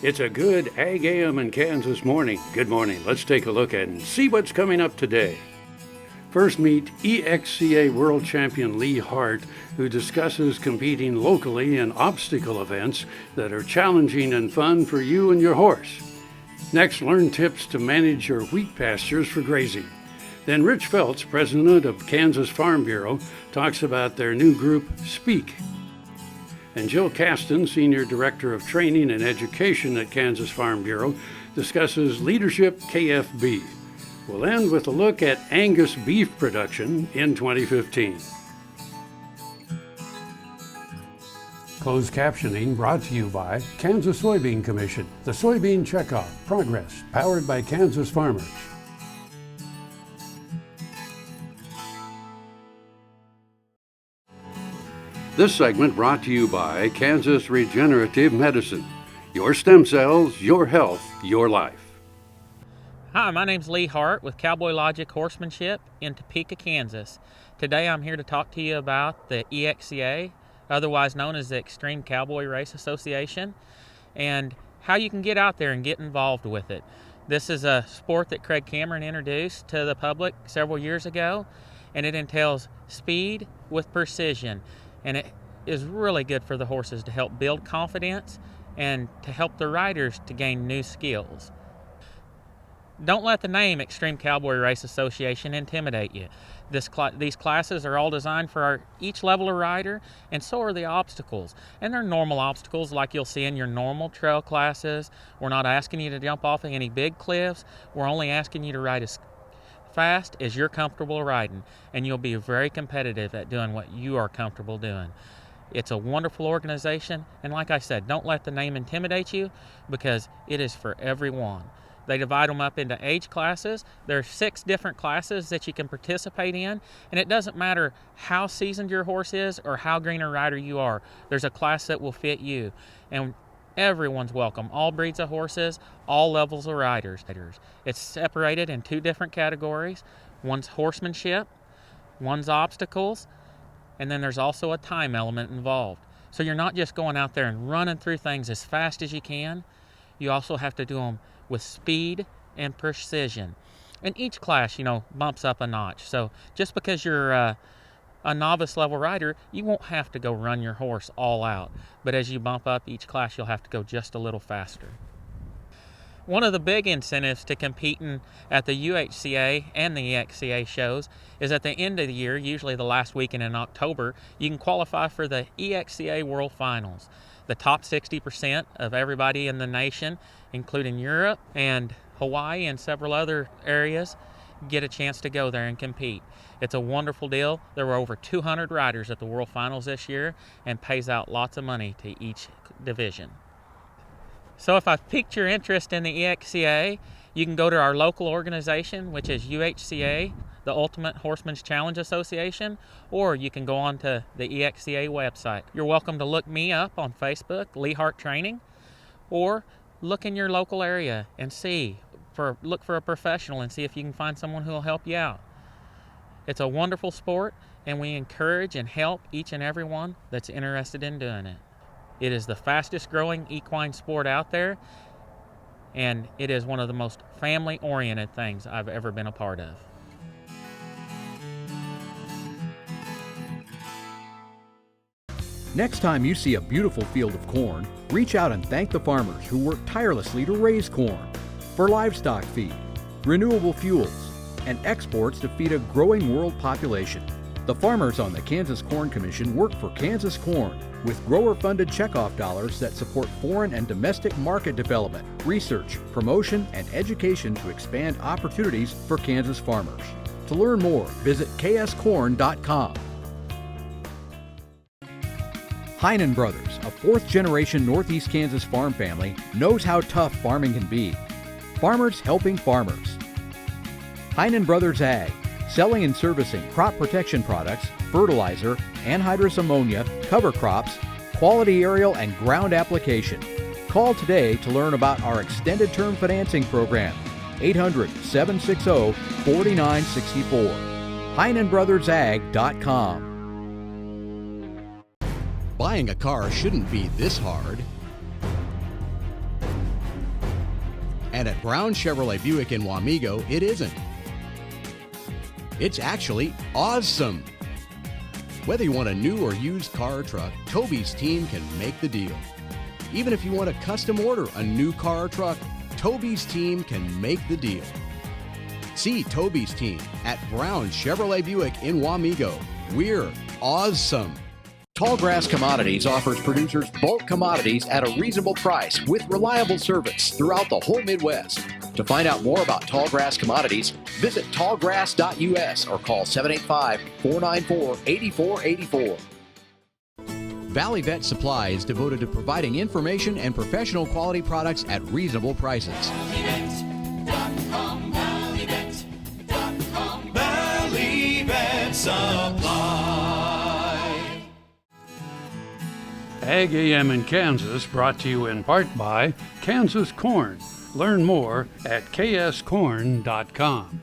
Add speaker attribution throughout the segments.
Speaker 1: It's a good AGam in Kansas morning. Good morning. Let's take a look and see what's coming up today. First, meet EXCA World Champion Lee Hart, who discusses competing locally in obstacle events that are challenging and fun for you and your horse. Next, learn tips to manage your wheat pastures for grazing. Then Rich Feltz, president of Kansas Farm Bureau, talks about their new group, Speak. And Jill Casten, Senior Director of Training and Education at Kansas Farm Bureau, discusses Leadership KFB. We'll end with a look at Angus Beef production in 2015. Closed captioning brought to you by Kansas Soybean Commission, the Soybean Checkoff Progress, powered by Kansas farmers. This segment brought to you by Kansas Regenerative Medicine. Your stem cells, your health, your life.
Speaker 2: Hi, my name's Lee Hart with Cowboy Logic Horsemanship in Topeka, Kansas. Today I'm here to talk to you about the EXCA, otherwise known as the Extreme Cowboy Race Association, and how you can get out there and get involved with it. This is a sport that Craig Cameron introduced to the public several years ago, and it entails speed with precision, and it is really good for the horses to help build confidence and to help the riders to gain new skills. Don't let the name Extreme Cowboy Race Association intimidate you. These classes are all designed for each level of rider, and so are the obstacles. And they're normal obstacles like you'll see in your normal trail classes. We're not asking you to jump off of any big cliffs. We're only asking you to ride as fast as you're comfortable riding, and you'll be very competitive at doing what you are comfortable doing. It's a wonderful organization, and like I said, don't let the name intimidate you, because it is for everyone. They divide them up into age classes. There are 6 different classes that you can participate in, and it doesn't matter how seasoned your horse is or how green a rider you are. There's a class that will fit you, and everyone's welcome. All breeds of horses, all levels of riders. It's separated in 2 different categories. One's horsemanship, one's obstacles, and then there's also a time element involved. So you're not just going out there and running through things as fast as you can. You also have to do them with speed and precision. And each class, bumps up a notch. So just because you're a novice level rider, you won't have to go run your horse all out. But as you bump up each class, you'll have to go just a little faster. One of the big incentives to competing at the UHCA and the EXCA shows is at the end of the year, usually the last weekend in October, you can qualify for the EXCA World Finals. The top 60% of everybody in the nation, including Europe and Hawaii and several other areas, get a chance to go there and compete. It's a wonderful deal. There were over 200 riders at the World Finals this year, and pays out lots of money to each division. So if I've piqued your interest in the EXCA, you can go to our local organization, which is UHCA, the Ultimate Horseman's Challenge Association, or you can go on to the EXCA website. You're welcome to look me up on Facebook, Lee Hart Training, or look in your local area and look for a professional and see if you can find someone who will help you out. It's a wonderful sport, and we encourage and help each and every one that's interested in doing it. It is the fastest growing equine sport out there, and it is one of the most family-oriented things I've ever been a part of.
Speaker 3: Next time you see a beautiful field of corn, reach out and thank the farmers who work tirelessly to raise corn for livestock feed, renewable fuels, and exports to feed a growing world population. The farmers on the Kansas Corn Commission work for Kansas Corn with grower-funded checkoff dollars that support foreign and domestic market development, research, promotion, and education to expand opportunities for Kansas farmers. To learn more, visit kscorn.com. Heinen Brothers, a 4th-generation Northeast Kansas farm family, knows how tough farming can be. Farmers helping farmers. Heinen Brothers Ag, selling and servicing crop protection products, fertilizer, anhydrous ammonia, cover crops, quality aerial and ground application. Call today to learn about our extended term financing program. 800-760-4964. HeinenBrothersAg.com.
Speaker 4: Buying a car shouldn't be this hard.
Speaker 3: And at Brown Chevrolet Buick in Wamego, it isn't. It's actually awesome. Whether you want a new or used car or truck, Toby's team can make the deal. Even if you want to custom order a new car or truck, Toby's team can make the deal. See Toby's team at Brown Chevrolet Buick in Wamego. We're awesome. Tallgrass Commodities offers producers bulk commodities at a reasonable price with reliable service throughout the whole Midwest. To find out more about Tallgrass Commodities, visit tallgrass.us or call 785-494-8484. Valley Vet Supply is devoted to providing information and professional quality products at reasonable prices.
Speaker 4: ValleyVet.com, ValleyVet.com, Valley Vet Supply.
Speaker 1: AGam in Kansas, brought to you in part by Kansas Corn. Learn more at kscorn.com.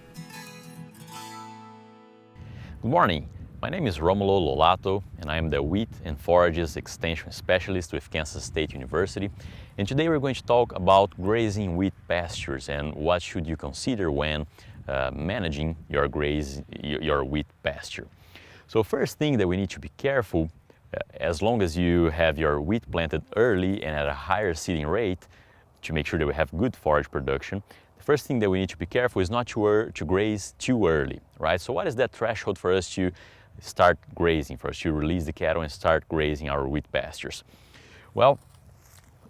Speaker 5: Good morning. My name is Romulo Lollato, and I am the Wheat and Forages Extension Specialist with Kansas State University. And today we're going to talk about grazing wheat pastures and what should you consider when managing your wheat pasture. So first thing that we need to be careful, as long as you have your wheat planted early and at a higher seeding rate to make sure that we have good forage production, the first thing that we need to be careful is not to graze too early, right? So what is that threshold for us to start grazing, for us to release the cattle and start grazing our wheat pastures? Well,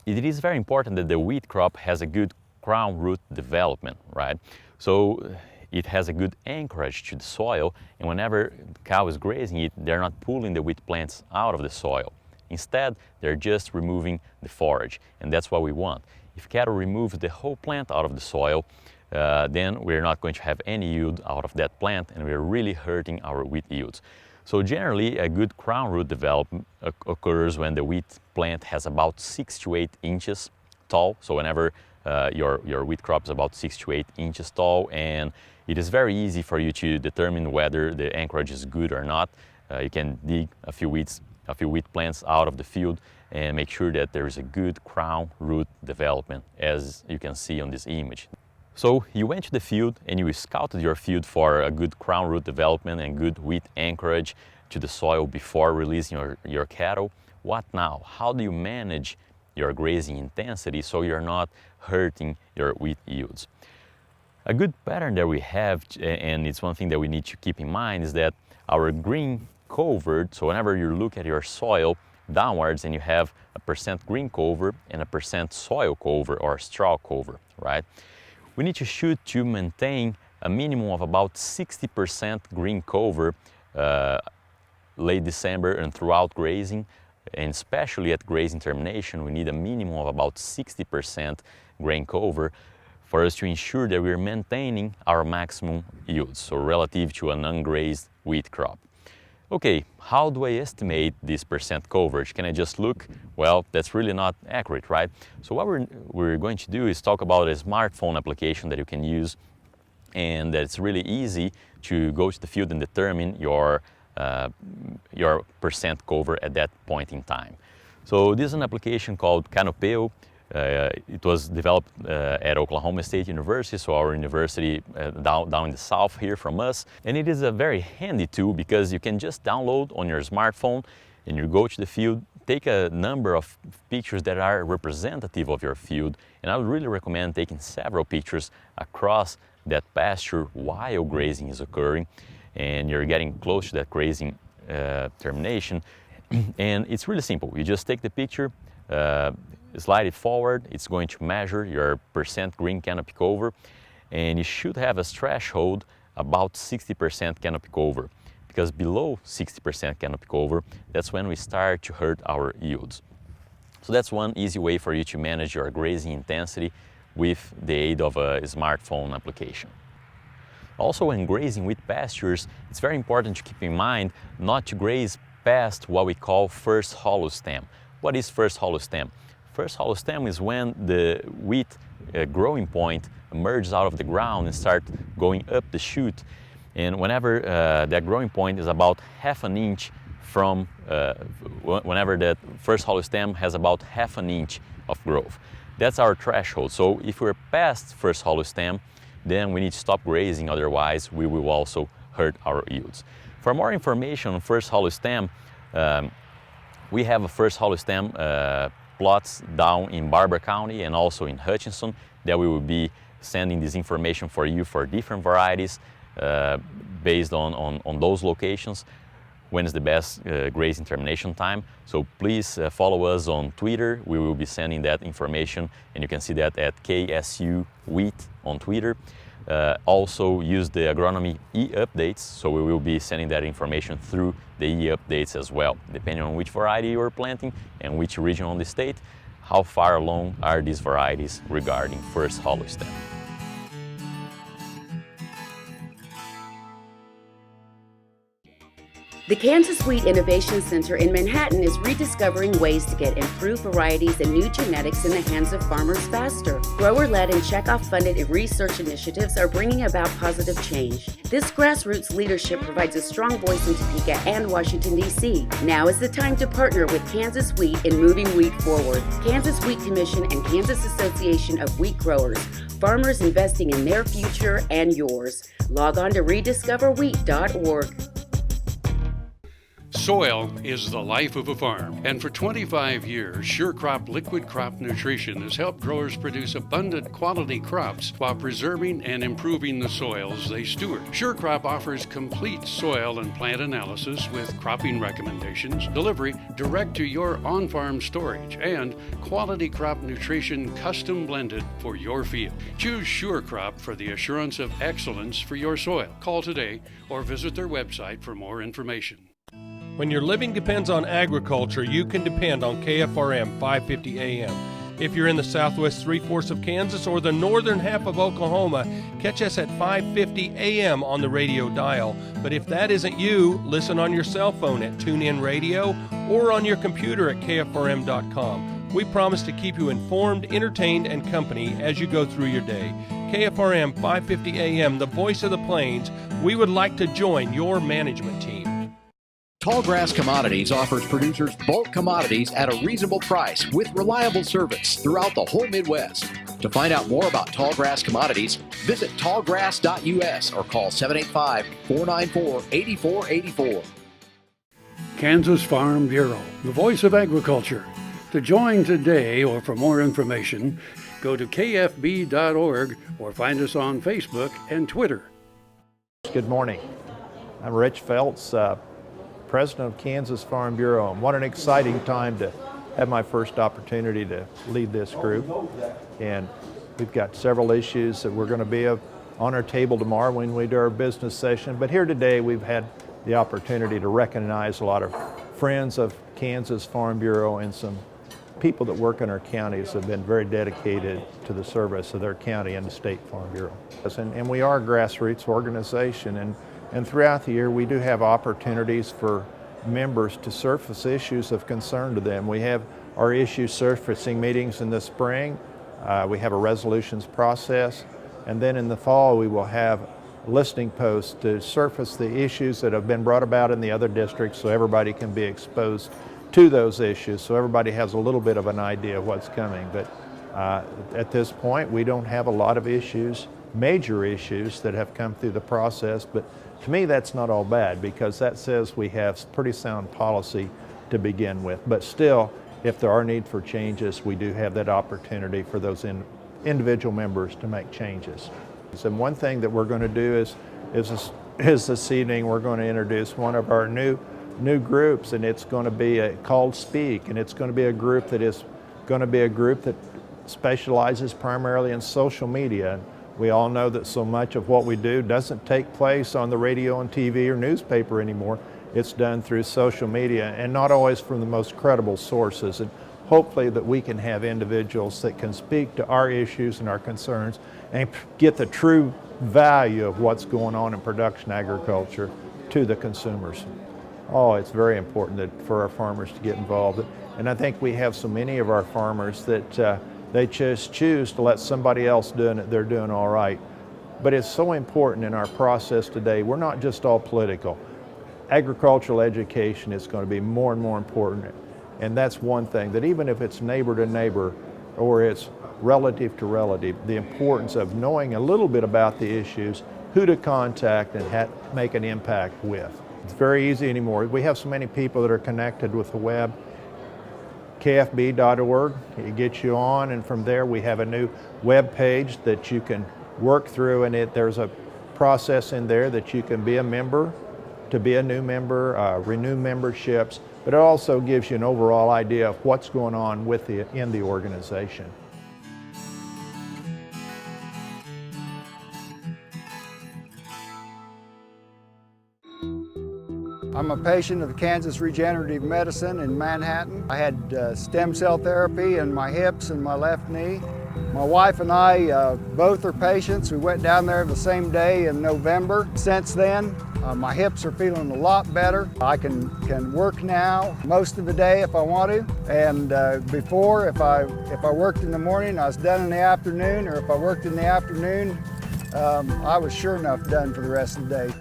Speaker 5: it is very important that the wheat crop has a good crown root development, right? So it has a good anchorage to the soil, and whenever the cow is grazing it, they're not pulling the wheat plants out of the soil. Instead, they're just removing the forage, and that's what we want. If cattle remove the whole plant out of the soil, then we're not going to have any yield out of that plant, and we're really hurting our wheat yields. So generally, a good crown root development occurs when the wheat plant has about 6 to 8 inches tall. So whenever your wheat crop is about 6 to 8 inches tall, and it is very easy for you to determine whether the anchorage is good or not. You can dig a few wheat plants out of the field and make sure that there is a good crown root development, as you can see on this image. So you went to the field and you scouted your field for a good crown root development and good wheat anchorage to the soil before releasing your cattle. What now? How do you manage your grazing intensity so you're not hurting your wheat yields? A good pattern that we have, and it's one thing that we need to keep in mind, is that our green cover, so whenever you look at your soil downwards and you have a % green cover and a % soil cover or straw cover, right? We need to shoot to maintain a minimum of about 60% green cover late December and throughout grazing, and especially at grazing termination, we need a minimum of about 60% grain cover for us to ensure that we're maintaining our maximum yields, so relative to an ungrazed wheat crop. Okay, how do I estimate this % coverage? Can I just look? Well, that's really not accurate, right? So what we're going to do is talk about a smartphone application that you can use, and that it's really easy to go to the field and determine your % cover at that point in time. So this is an application called Canopeo. It was developed at Oklahoma State University, so our university down in the south here from us. And it is a very handy tool because you can just download on your smartphone and you go to the field, take a number of pictures that are representative of your field. And I would really recommend taking several pictures across that pasture while grazing is occurring and you're getting close to that grazing termination. And it's really simple. You just take the picture, slide it forward, it's going to measure your % green canopy cover, and you should have a threshold about 60% canopy cover, because below 60% canopy cover, that's when we start to hurt our yields. So that's one easy way for you to manage your grazing intensity with the aid of a smartphone application. Also, when grazing wheat pastures, it's very important to keep in mind not to graze past what we call first hollow stem. What is first hollow stem? First hollow stem is when the wheat growing point emerges out of the ground and starts going up the shoot. And whenever that growing point is about half an inch from, whenever that first hollow stem has about half an inch of growth. That's our threshold. So if we're past first hollow stem, then we need to stop grazing, otherwise we will also hurt our yields. For more information on first hollow stem, we have a first hollow stem plots down in Barber County and also in Hutchinson that we will be sending this information for you for different varieties based on those locations. When is the best grazing termination time? So please follow us on Twitter. We will be sending that information, and you can see that at KSU Wheat on Twitter. Also use the agronomy e-updates, so we will be sending that information through the e-updates as well, depending on which variety you are planting and which region on the state, how far along are these varieties regarding first hollow stem.
Speaker 6: The Kansas Wheat Innovation Center in Manhattan is rediscovering ways to get improved varieties and new genetics in the hands of farmers faster. Grower-led and checkoff-funded research initiatives are bringing about positive change. This grassroots leadership provides a strong voice in Topeka and Washington, D.C. Now is the time to partner with Kansas Wheat in moving wheat forward. Kansas Wheat Commission and Kansas Association of Wheat Growers. Farmers investing in their future and yours. Log on to rediscoverwheat.org.
Speaker 1: Soil is the life of a farm, and for 25 years, SureCrop Liquid Crop Nutrition has helped growers produce abundant quality crops while preserving and improving the soils they steward. SureCrop offers complete soil and plant analysis with cropping recommendations, delivery direct to your on-farm storage, and quality crop nutrition custom blended for your field. Choose SureCrop for the assurance of excellence for your soil. Call today or visit their website for more information.
Speaker 7: When your living depends on agriculture, you can depend on KFRM 550 AM. If you're in the southwest three-fourths of Kansas or the northern half of Oklahoma, catch us at 550 AM on the radio dial. But if that isn't you, listen on your cell phone at TuneIn Radio or on your computer at KFRM.com. We promise to keep you informed, entertained, and company as you go through your day. KFRM 550 AM, the voice of the plains. We would like to join your management team.
Speaker 3: Tallgrass Commodities offers producers bulk commodities at a reasonable price with reliable service throughout the whole Midwest. To find out more about Tallgrass Commodities, visit tallgrass.us or call 785-494-8484.
Speaker 1: Kansas Farm Bureau, the voice of agriculture. To join today or for more information, go to kfb.org or find us on Facebook and Twitter.
Speaker 8: Good morning. I'm Rich Feltz, President of Kansas Farm Bureau, and what an exciting time to have my first opportunity to lead this group. And we've got several issues that we're going to be on our table tomorrow when we do our business session. But here today we've had the opportunity to recognize a lot of friends of Kansas Farm Bureau and some people that work in our counties have been very dedicated to the service of their county and the State Farm Bureau. And we are a grassroots organization, and throughout the year, we do have opportunities for members to surface issues of concern to them. We have our issue surfacing meetings in the spring. We have a resolutions process. And then in the fall, we will have listening posts to surface the issues that have been brought about in the other districts so everybody can be exposed to those issues, so everybody has a little bit of an idea of what's coming. But at this point, we don't have a lot of issues, major issues that have come through the process. But to me, that's not all bad, because that says we have pretty sound policy to begin with. But still, if there are need for changes, we do have that opportunity for those individual members to make changes. And one thing that we're going to do is this evening we're going to introduce one of our new groups, and it's going to be called Speak, and it's going to be a group that specializes primarily in social media. We all know that so much of what we do doesn't take place on the radio and TV or newspaper anymore. It's done through social media, and not always from the most credible sources. And hopefully that we can have individuals that can speak to our issues and our concerns and get the true value of what's going on in production agriculture to the consumers. Oh, it's very important for our farmers to get involved. And I think we have so many of our farmers that they just choose to let somebody else do it. They're doing all right. But it's so important in our process today. We're not just all political. Agricultural education is going to be more and more important. And that's one thing, that even if it's neighbor to neighbor, or it's relative to relative, the importance of knowing a little bit about the issues, who to contact and make an impact with. It's very easy anymore. We have so many people that are connected with the web. KFB.org, it gets you on, and from there we have a new web page that you can work through, and there's a process in there that you can be a member, to be a new member, renew memberships, but it also gives you an overall idea of what's going on in the organization.
Speaker 9: I'm a patient of Kansas Regenerative Medicine in Manhattan. I had stem cell therapy in my hips and my left knee. My wife and I both are patients. We went down there the same day in November. Since then, my hips are feeling a lot better. I can work now most of the day if I want to. And before, if I worked in the morning, I was done in the afternoon, or if I worked in the afternoon, I was sure enough done for the rest of the day.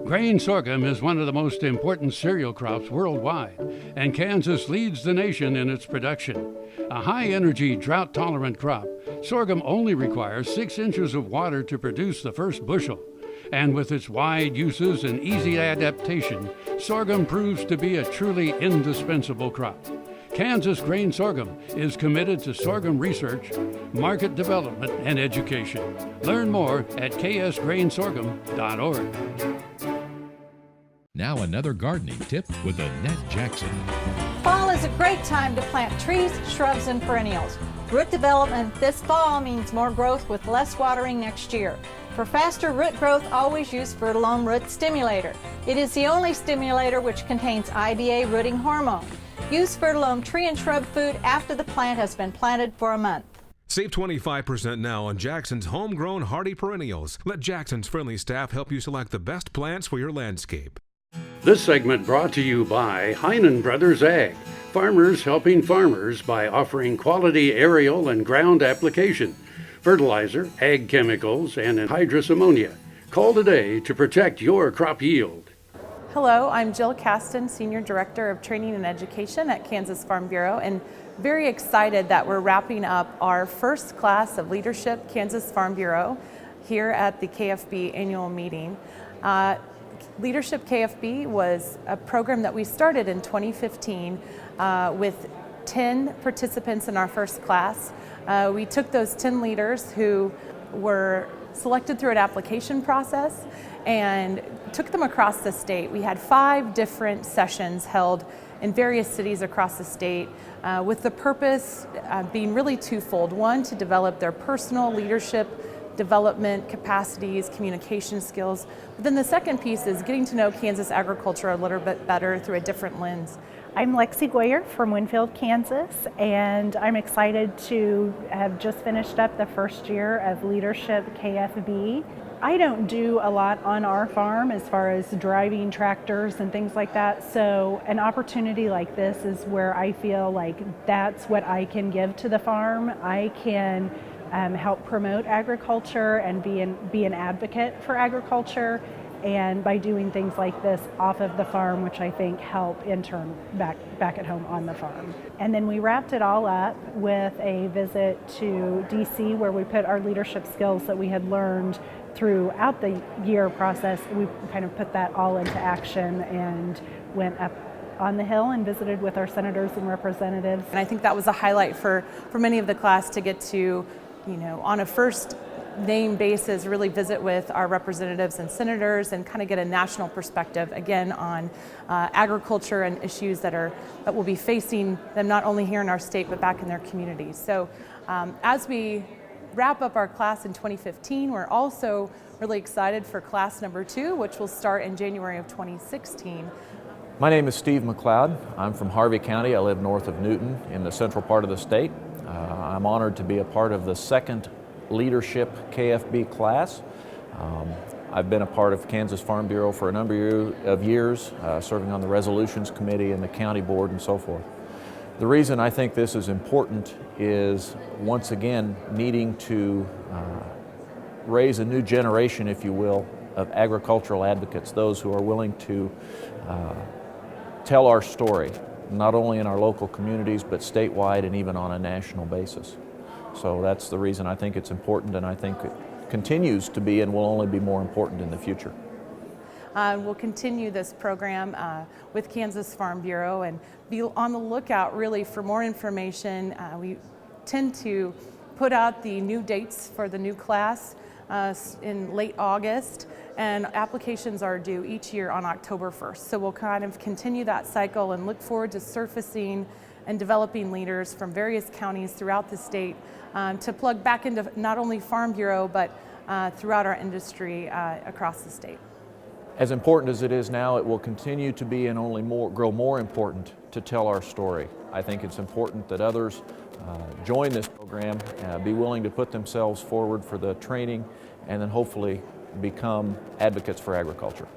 Speaker 1: Grain sorghum is one of the most important cereal crops worldwide, and Kansas leads the nation in its production. A high-energy, drought-tolerant crop, sorghum only requires 6 inches of water to produce the first bushel. And with its wide uses and easy adaptation, sorghum proves to be a truly indispensable crop. Kansas Grain Sorghum is committed to sorghum research, market development, and education. Learn more at ksgrainsorghum.org.
Speaker 10: Now another gardening tip with Annette Jackson.
Speaker 11: Fall is a great time to plant trees, shrubs, and perennials. Root development this fall means more growth with less watering next year. For faster root growth, always use Fertilome Root Stimulator. It is the only stimulator which contains IBA rooting hormone. Use Fertilome tree and shrub food after the plant has been planted for a month.
Speaker 12: Save 25% now on Jackson's homegrown hardy perennials. Let Jackson's friendly staff help you select the best plants for your landscape.
Speaker 1: This segment brought to you by Heinen Brothers Ag, farmers helping farmers by offering quality aerial and ground application, fertilizer, ag chemicals, and anhydrous ammonia. Call today to protect your crop yield.
Speaker 13: Hello, I'm Jill Casten, Senior Director of Training and Education at Kansas Farm Bureau, and very excited that we're wrapping up our first class of Leadership Kansas Farm Bureau here at the KFB annual meeting. Leadership KFB was a program that we started in 2015 with 10 participants in our first class. We took those 10 leaders who were selected through an application process and took them across the state. We had 5 different sessions held in various cities across the state with the purpose being really twofold. One, to develop their personal leadership development capacities, communication skills. But then the second piece is getting to know Kansas agriculture a little bit better through a different lens.
Speaker 14: I'm Lexi Goyer from Winfield, Kansas, and I'm excited to have just finished up the first year of Leadership KFB. I don't do a lot on our farm as far as driving tractors and things like that, so an opportunity like this is where I feel like that's what I can give to the farm. I can help promote agriculture and be an advocate for agriculture, and by doing things like this off of the farm, which I think help in turn back at home on the farm. And then we wrapped it all up with a visit to DC, where we put our leadership skills that we had learned throughout the year process. We kind of put that all into action and went up on the Hill and visited with our senators and representatives.
Speaker 13: And I think that was a highlight for many of the class to get to, on a first name basis, really visit with our representatives and senators and kind of get a national perspective again on agriculture and issues that will be facing them not only here in our state but back in their communities. So as we wrap up our class in 2015, we're also really excited for class number 2, which will start in January of 2016.
Speaker 15: My name is Steve McLeod. I'm from Harvey County. I live north of Newton in the central part of the state. I'm honored to be a part of the second Leadership KFB class. I've been a part of Kansas Farm Bureau for a number of years, serving on the Resolutions Committee and the County Board and so forth. The reason I think this is important is, once again, needing to raise a new generation, if you will, of agricultural advocates, those who are willing to tell our story not only in our local communities, but statewide and even on a national basis. So that's the reason I think it's important, and I think it continues to be and will only be more important in the future.
Speaker 13: We'll continue this program with Kansas Farm Bureau and be on the lookout really for more information. We tend to put out the new dates for the new class in late August, and applications are due each year on October 1st. So we'll kind of continue that cycle and look forward to surfacing and developing leaders from various counties throughout the state to plug back into not only Farm Bureau, but throughout our industry across the state.
Speaker 15: As important as it is now, it will continue to be and only grow more important to tell our story. I think it's important that others join this program, be willing to put themselves forward for the training, and then hopefully become advocates for agriculture.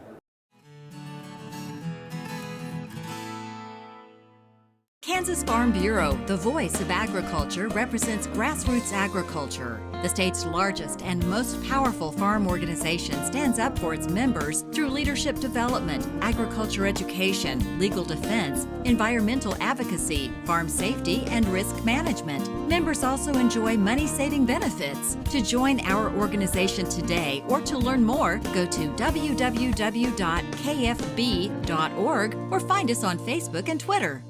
Speaker 16: Kansas Farm Bureau, the voice of agriculture, represents grassroots agriculture. The state's largest and most powerful farm organization stands up for its members through leadership development, agriculture education, legal defense, environmental advocacy, farm safety, and risk management. Members also enjoy money-saving benefits. To join our organization today or to learn more, go to www.kfb.org or find us on Facebook and Twitter.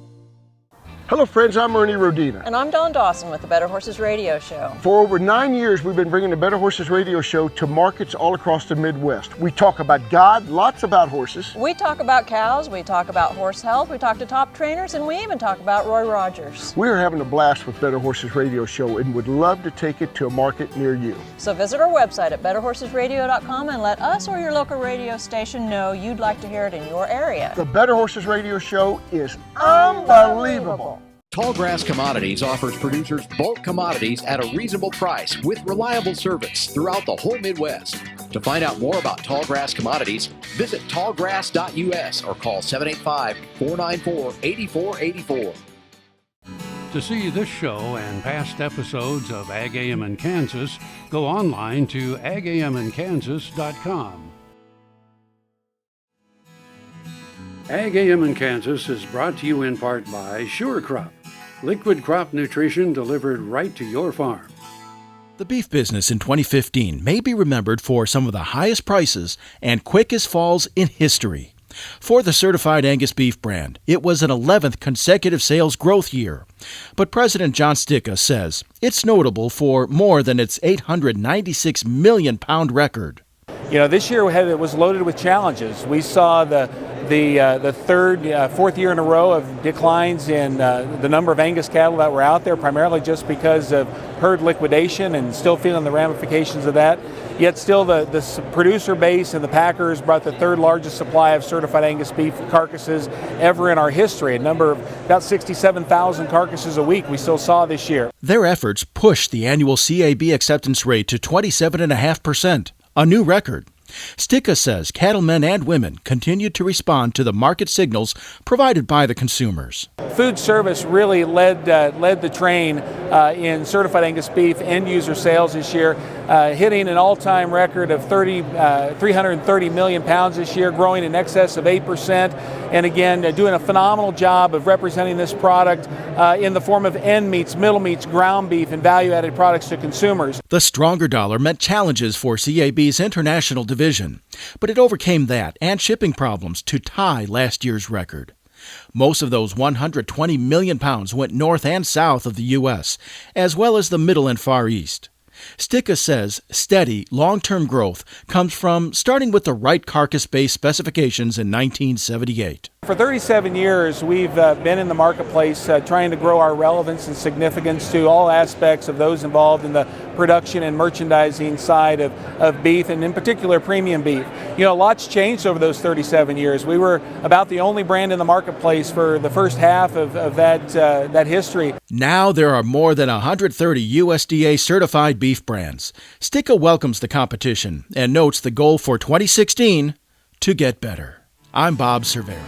Speaker 17: Hello friends, I'm Ernie Rodina.
Speaker 18: And I'm Dawn Dawson with the Better Horses Radio Show.
Speaker 17: For over 9 years, we've been bringing the Better Horses Radio Show to markets all across the Midwest. We talk about God, lots about horses.
Speaker 18: We talk about cows, we talk about horse health, we talk to top trainers, and we even talk about Roy Rogers.
Speaker 17: We are having a blast with Better Horses Radio Show and would love to take it to a market near you.
Speaker 18: So visit our website at betterhorsesradio.com and let us or your local radio station know you'd like to hear it in your area.
Speaker 17: The Better Horses Radio Show is unbelievable.
Speaker 3: Tallgrass Commodities offers producers bulk commodities at a reasonable price with reliable service throughout the whole Midwest. To find out more about Tallgrass Commodities, visit tallgrass.us or call 785-494-8484.
Speaker 1: To see this show and past episodes of AGam in Kansas, go online to agaminkansas.com. AGam in Kansas is brought to you in part by Sure Crop, liquid crop nutrition delivered right to your farm.
Speaker 19: The beef business in 2015 may be remembered for some of the highest prices and quickest falls in history. For the certified Angus Beef brand, it was an 11th consecutive sales growth year. But President John Sticka says it's notable for more than its 896 million pound record.
Speaker 20: You know, this year it was loaded with challenges. We saw the fourth year in a row of declines in the number of Angus cattle that were out there, primarily just because of herd liquidation and still feeling the ramifications of that. Yet still the producer base and the packers brought the third largest supply of certified Angus beef carcasses ever in our history, a number of about 67,000 carcasses a week we still saw this year.
Speaker 19: Their efforts pushed the annual CAB acceptance rate to 27.5%, a new record. Sticka says cattlemen and women continued to respond to the market signals provided by the consumers.
Speaker 20: Food service really led the train in certified Angus beef end user sales this year, hitting an all-time record of 330 million pounds this year, growing in excess of 8%, and again doing a phenomenal job of representing this product in the form of end meats, middle meats, ground beef, and value-added products to consumers.
Speaker 19: The stronger dollar meant challenges for CAB's international division, but it overcame that and shipping problems to tie last year's record. Most of those 120 million pounds went north and south of the U.S., as well as the Middle and Far East. Sticka says steady, long-term growth comes from starting with the right carcass-based specifications in 1978.
Speaker 20: For 37 years, we've been in the marketplace trying to grow our relevance and significance to all aspects of those involved in the production and merchandising side of beef, and in particular premium beef. You know, lots changed over those 37 years. We were about the only brand in the marketplace for the first half of that history.
Speaker 19: Now there are more than 130 USDA certified beef brands. Sticka welcomes the competition and notes the goal for 2016 to get better. I'm Bob Cervera.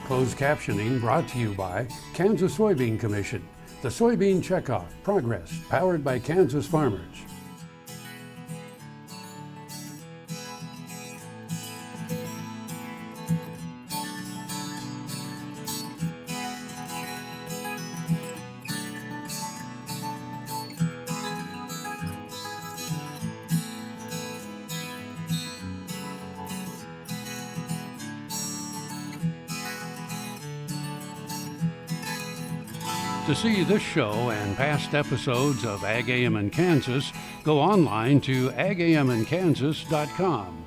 Speaker 1: Closed captioning brought to you by Kansas Soybean Commission, the Soybean Checkoff Progress, powered by Kansas farmers. To see this show and past episodes of AGam in Kansas, go online to agaminkansas.com.